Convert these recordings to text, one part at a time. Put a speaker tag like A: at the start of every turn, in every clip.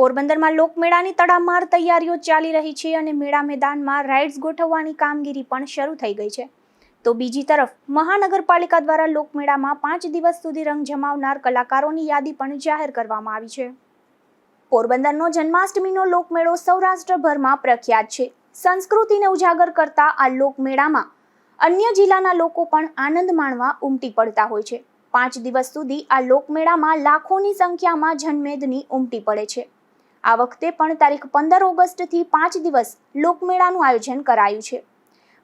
A: પોરબંદરમાં લોકમેળાની તડામાર તૈયારીઓ ચાલી રહી છે અને મેળા મેદાનમાં રાઇડ્સ ગોઠવવાની કામગીરી પણ શરૂ થઈ ગઈ છે. તો બીજી તરફ મહાનગરપાલિકા દ્વારા લોકમેળામાં 5 દિવસ સુધી રંગ જમાવનાર કલાકારોની યાદી પણ જાહેર કરવામાં આવી છે. પોરબંદરનો જન્માષ્ટમીનો લોકમેળો સૌરાષ્ટ્રભરમાં પ્રખ્યાત છે. સંસ્કૃતિને ઉજાગર કરતા આ લોકમેળામાં અન્ય જિલ્લાના લોકો પણ આનંદ માણવા ઉમટી પડતા હોય છે. 5 દિવસ સુધી આ લોકમેળામાં લાખોની સંખ્યામાં જનમેદની ઉમટી પડે છે. આ વખતે પણ તારીખ 15 ઓગસ્ટથી 5 દિવસ લોકમેળાનું આયોજન કરાયું છે.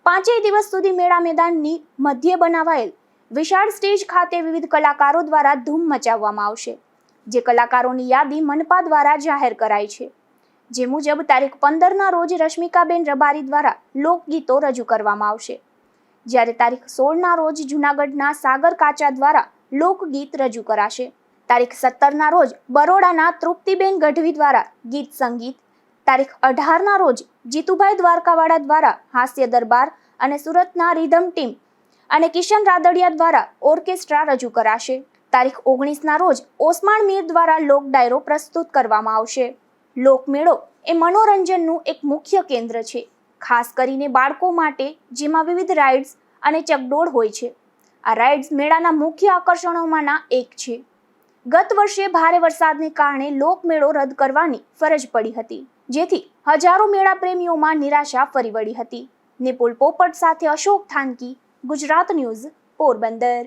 A: 5 દિવસ સુધી મેળા મેદાનની મધ્યે બનાવાયેલ વિશાળ સ્ટેજ ખાતે વિવિધ કલાકારો દ્વારા ધૂમ મચાવવામાં આવશે. જે કલાકારોની યાદી મનપા દ્વારા જાહેર કરાઈ છે. જે મુજબ તારીખ 15ના રોજ રશ્મિકાબેન રબારી દ્વારા લોકગીતો રજૂ કરવામાં આવશે. જ્યારે તારીખ 16ના રોજ જૂનાગઢના સાગર કાચા દ્વારા લોકગીત રજૂ કરાશે. તારીખ 17ના રોજ બરોડાના તૃપ્તિબેન ગઢવી દ્વારા ગીત સંગીત, તારીખ 18ના રોજ જીતુભાઈ દ્વારકાવાડા દ્વારા હાસ્ય દરબાર અને સુરતના રિધમ ટીમ અને કિશન રાદડિયા દ્વારા ઓર્કેસ્ટ્રા રજૂ કરાશે. તારીખ 19ના રોજ ઓસમાણ મીર દ્વારા લોક ડાયરો પ્રસ્તુત કરવામાં આવશે. લોકમેળો એ મનોરંજનનું એક મુખ્ય કેન્દ્ર છે, ખાસ કરીને બાળકો માટે, જેમાં વિવિધ રાઇડ્સ અને ચકડોળ હોય છે. આ રાઇડ્સ મેળાના મુખ્ય આકર્ષણોમાંના એક છે. ગત વર્ષે ભારે વરસાદને કારણે લોકમેળો રદ કરવાની ફરજ પડી હતી, જેથી હજારો મેળા પ્રેમીઓમાં નિરાશા ફરી વળી હતી. નિપુલ પોપટ સાથે અશોક થાનકી, ગુજરાત ન્યૂઝ, પોરબંદર.